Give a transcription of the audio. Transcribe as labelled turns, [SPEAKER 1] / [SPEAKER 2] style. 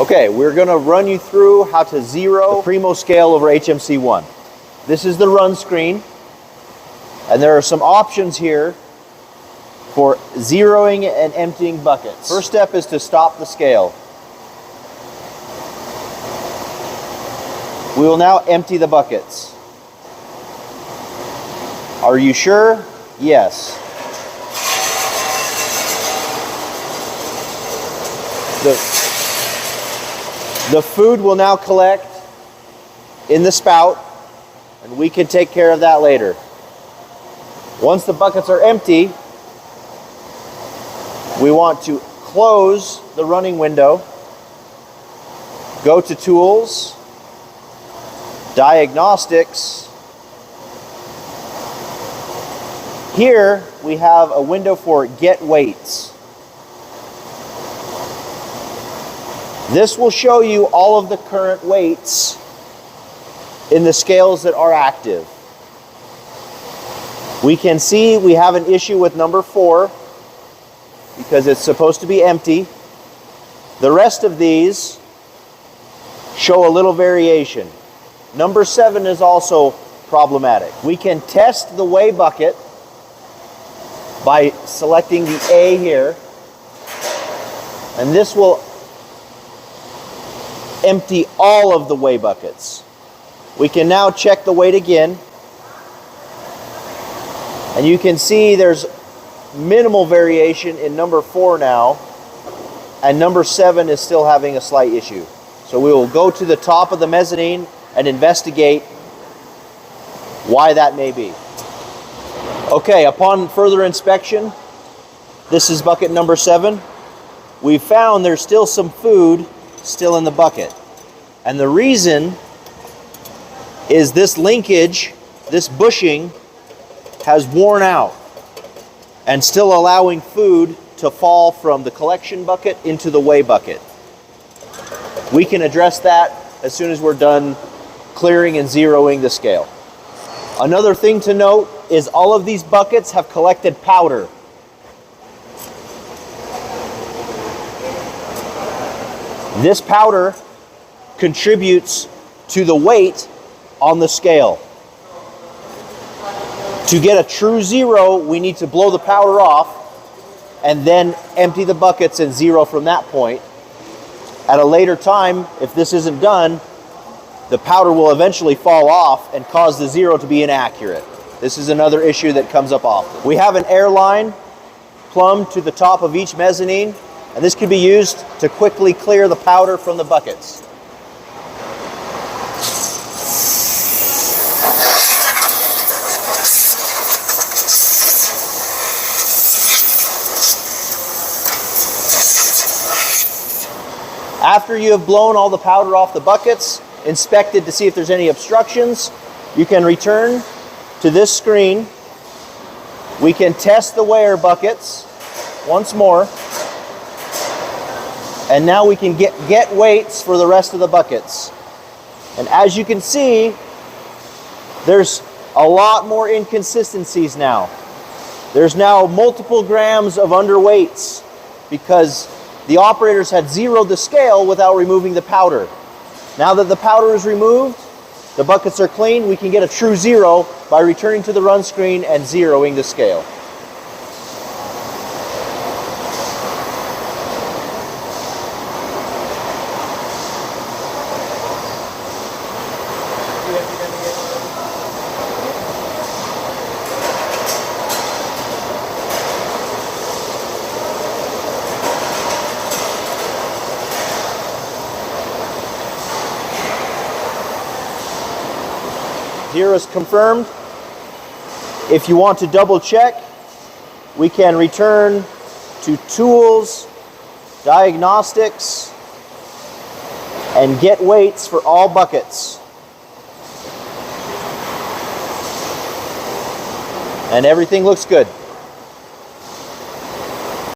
[SPEAKER 1] Okay, we're going to run you through how to zero the Primo scale over HMC1. This is the run screen, and there are some options here for zeroing and emptying buckets. First step is to stop the scale. We will now empty the buckets. Are you sure? Yes. The food will now collect in the spout, and we can take care of that later. Once the buckets are empty, we want to close the running window, go to Tools, Diagnostics. Here we have a window for Get Weights. This will show you all of the current weights in the scales that are active. We can see we have an issue with number 4 because it's supposed to be empty. The rest of these show a little variation. Number 7 is also problematic. We can test the weigh bucket by selecting the A here, and this will empty all of the weigh buckets. We can now check the weight again, and you can see there's minimal variation in number 4 now, and number 7 is still having a slight issue. So we will go to the top of the mezzanine and investigate why that may be. Okay, upon further inspection, this is bucket number 7. We found there's still some food still in the bucket. And the reason is this linkage, this bushing, has worn out and still allowing food to fall from the collection bucket into the weigh bucket. We can address that as soon as we're done clearing and zeroing the scale. Another thing to note is all of these buckets have collected powder. This powder contributes to the weight on the scale. To get a true zero, we need to blow the powder off and then empty the buckets and zero from that point. At a later time, if this isn't done, the powder will eventually fall off and cause the zero to be inaccurate. This is another issue that comes up often. We have an air line plumbed to the top of each mezzanine, and this can be used to quickly clear the powder from the buckets. After you have blown all the powder off the buckets, inspected to see if there's any obstructions, you can return to this screen. We can test the weigher buckets once more. And now we can get weights for the rest of the buckets. And as you can see, there's a lot more inconsistencies now. There's now multiple grams of underweights because the operators had zeroed the scale without removing the powder. Now that the powder is removed, the buckets are clean, we can get a true zero by returning to the run screen and zeroing the scale. Zero is confirmed. If you want to double check, we can return to Tools, Diagnostics, and Get Weights for all buckets. And everything looks good.